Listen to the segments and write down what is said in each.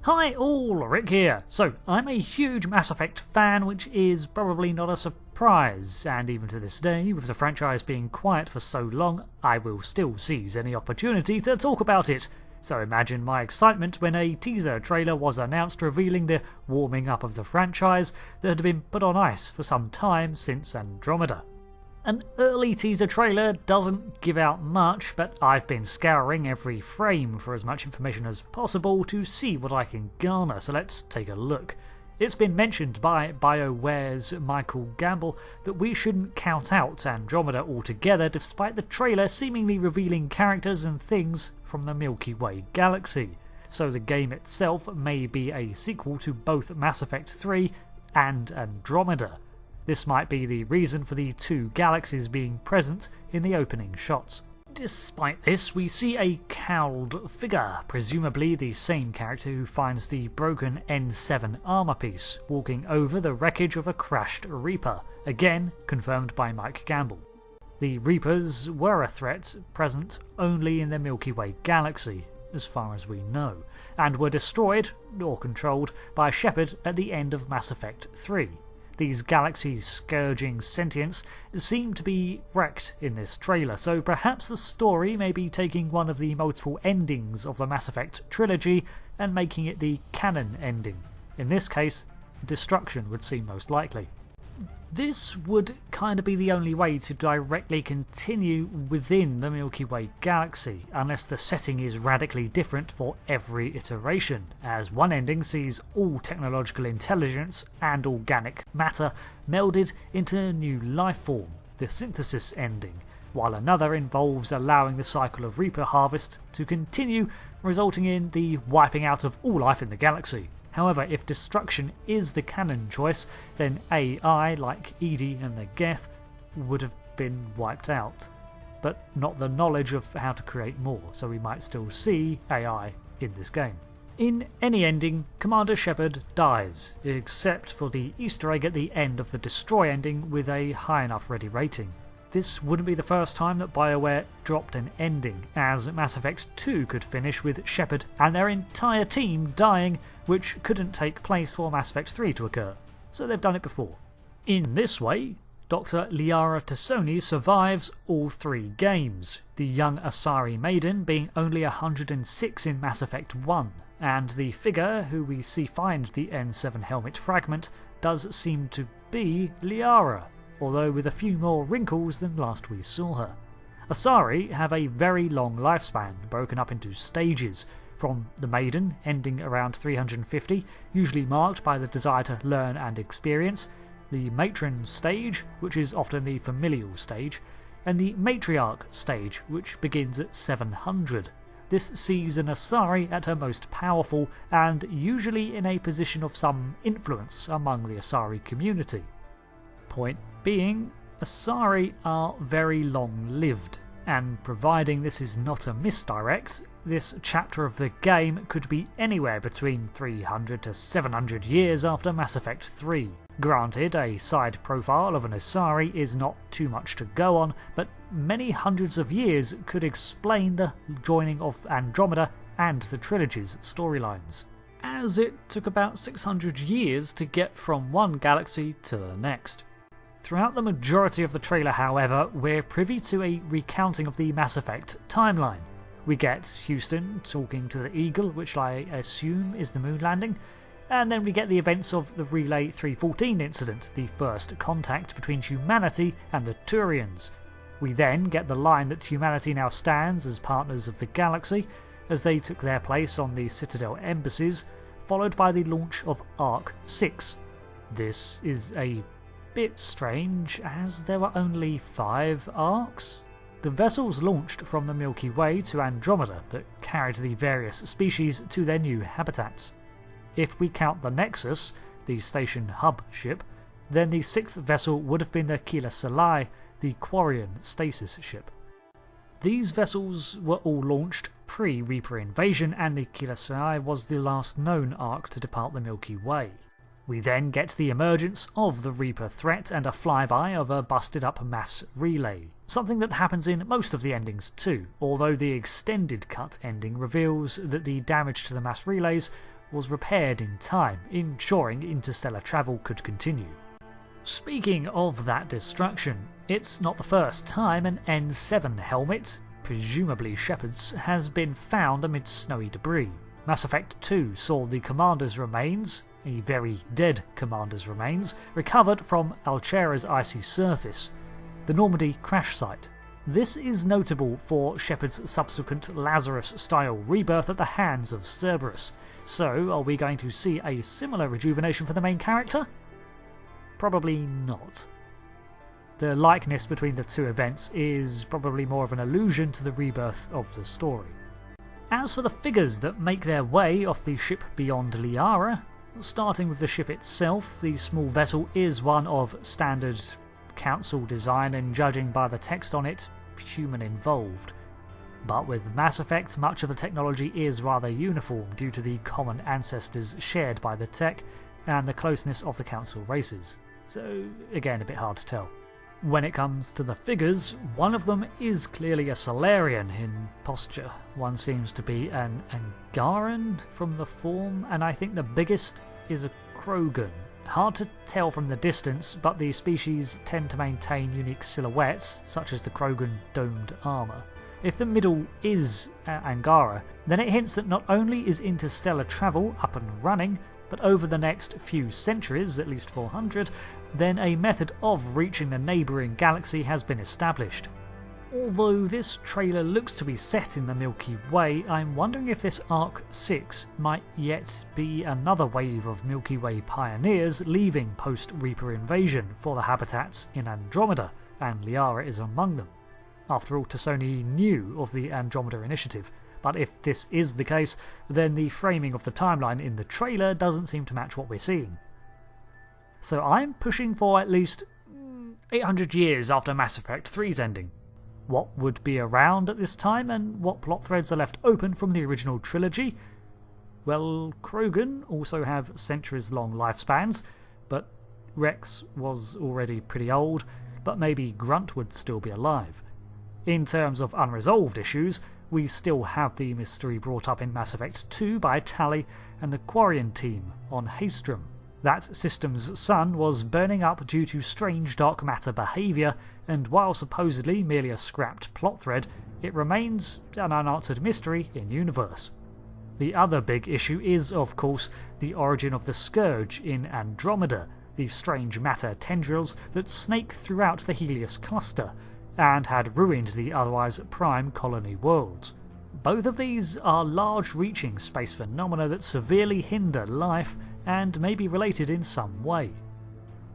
Hi all, Rick here. So, I'm a huge Mass Effect fan, which is probably not a surprise, and even to this day, with the franchise being quiet for so long, I will still seize any opportunity to talk about it. So imagine my excitement when a teaser trailer was announced revealing the warming up of the franchise that had been put on ice for some time since Andromeda. An early teaser trailer doesn't give out much, but I've been scouring every frame for as much information as possible to see what I can garner, so let's take a look. It's been mentioned by BioWare's Michael Gamble that we shouldn't count out Andromeda altogether, despite the trailer seemingly revealing characters and things from the Milky Way galaxy. So the game itself may be a sequel to both Mass Effect 3 and Andromeda. This might be the reason for the two galaxies being present in the opening shots. Despite this, we see a cowled figure, presumably the same character who finds the broken N7 armor piece, walking over the wreckage of a crashed Reaper, again confirmed by Mike Gamble. The Reapers were a threat present only in the Milky Way galaxy, as far as we know, and were destroyed, or controlled, by Shepard at the end of Mass Effect 3. These galaxy-scourging sentients seem to be wrecked in this trailer, so perhaps the story may be taking one of the multiple endings of the Mass Effect trilogy and making it the canon ending. In this case, destruction would seem most likely. This would kind of be the only way to directly continue within the Milky Way galaxy, unless the setting is radically different for every iteration, as one ending sees all technological intelligence and organic matter melded into a new life form, the synthesis ending, while another involves allowing the cycle of Reaper harvest to continue, resulting in the wiping out of all life in the galaxy. However, if destruction is the canon choice, then AI like Edie and the Geth would have been wiped out, but not the knowledge of how to create more, so we might still see AI in this game. In any ending, Commander Shepard dies, except for the Easter egg at the end of the Destroy ending with a high enough ready rating. This wouldn't be the first time that BioWare dropped an ending, as Mass Effect 2 could finish with Shepard and their entire team dying, which couldn't take place for Mass Effect 3 to occur, so they've done it before. In this way, Dr. Liara T'Soni survives all three games, the young Asari maiden being only 106 in Mass Effect 1, and the figure who we see find the N7 helmet fragment does seem to be Liara, although with a few more wrinkles than last we saw her. Asari have a very long lifespan, broken up into stages, from the Maiden, ending around 350, usually marked by the desire to learn and experience, the Matron stage, which is often the familial stage, and the Matriarch stage, which begins at 700. This sees an Asari at her most powerful, and usually in a position of some influence among the Asari community. Point being, Asari are very long-lived, and providing this is not a misdirect, this chapter of the game could be anywhere between 300 to 700 years after Mass Effect 3. Granted, a side profile of an Asari is not too much to go on, but many hundreds of years could explain the joining of Andromeda and the trilogy's storylines, as it took about 600 years to get from one galaxy to the next. Throughout the majority of the trailer, however, we're privy to a recounting of the Mass Effect timeline. We get Houston talking to the Eagle, which I assume is the moon landing, and then we get the events of the Relay 314 incident, the first contact between humanity and the Turians. We then get the line that humanity now stands as partners of the galaxy, as they took their place on the Citadel embassies, followed by the launch of Ark 6. This is a bit strange, as there were only 5 Arks. The vessels launched from the Milky Way to Andromeda that carried the various species to their new habitats. If we count the Nexus, the station hub ship, then the 6th vessel would have been the Kila Salai, the Quarian stasis ship. These vessels were all launched pre-Reaper invasion, and the Kila Salai was the last known Ark to depart the Milky Way. We then get the emergence of the Reaper threat and a flyby of a busted up mass relay, something that happens in most of the endings too, although the extended cut ending reveals that the damage to the mass relays was repaired in time, ensuring interstellar travel could continue. Speaking of that destruction, it's not the first time an N7 helmet, presumably Shepard's, has been found amid snowy debris. Mass Effect 2 saw the commander's remains, a very dead commander's remains, recovered from Alchera's icy surface, the Normandy crash site. This is notable for Shepard's subsequent Lazarus-style rebirth at the hands of Cerberus. So, are we going to see a similar rejuvenation for the main character? Probably not. The likeness between the two events is probably more of an allusion to the rebirth of the story. As for the figures that make their way off the ship beyond Liara, starting with the ship itself, the small vessel is one of standard Council design and, judging by the text on it, human involved. But with Mass Effect, much of the technology is rather uniform due to the common ancestors shared by the tech and the closeness of the Council races. So again, a bit hard to tell. When it comes to the figures, one of them is clearly a Solarian in posture. One seems to be an Angaran from the form, and I think the biggest is a Krogan. Hard to tell from the distance, but the species tend to maintain unique silhouettes, such as the Krogan domed armour. If the middle is Angara, then it hints that not only is interstellar travel up and running, but over the next few centuries, at least 400, then a method of reaching the neighbouring galaxy has been established. Although this trailer looks to be set in the Milky Way, I'm wondering if this Ark 6 might yet be another wave of Milky Way pioneers leaving post-Reaper invasion for the habitats in Andromeda, and Liara is among them. After all, Tassoni knew of the Andromeda Initiative, but if this is the case, then the framing of the timeline in the trailer doesn't seem to match what we're seeing. So I'm pushing for at least 800 years after Mass Effect 3's ending. What would be around at this time, and what plot threads are left open from the original trilogy? Well, Krogan also have centuries-long lifespans, but Rex was already pretty old, but maybe Grunt would still be alive. In terms of unresolved issues, we still have the mystery brought up in Mass Effect 2 by Tali and the Quarian team on Haestrom. That system's sun was burning up due to strange dark matter behaviour, and while supposedly merely a scrapped plot thread, it remains an unanswered mystery in universe. The other big issue is, of course, the origin of the Scourge in Andromeda, the strange matter tendrils that snake throughout the Helios cluster, and had ruined the otherwise prime colony worlds. Both of these are large-reaching space phenomena that severely hinder life and may be related in some way.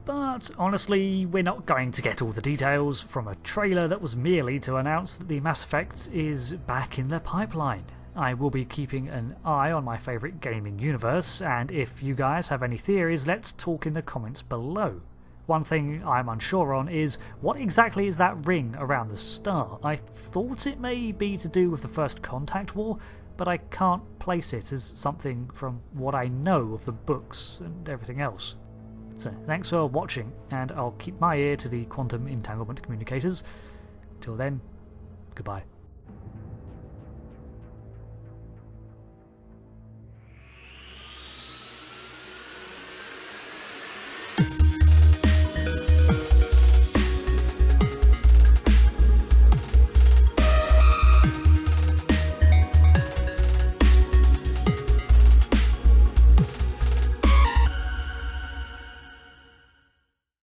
But honestly, we're not going to get all the details from a trailer that was merely to announce that the Mass Effect is back in the pipeline. I will be keeping an eye on my favourite gaming universe, and if you guys have any theories, let's talk in the comments below. One thing I'm unsure on is, what exactly is that ring around the star? I thought it may be to do with the First Contact War, but I can't place it as something from what I know of the books and everything else. So thanks for watching, and I'll keep my ear to the quantum entanglement communicators. Till then, goodbye.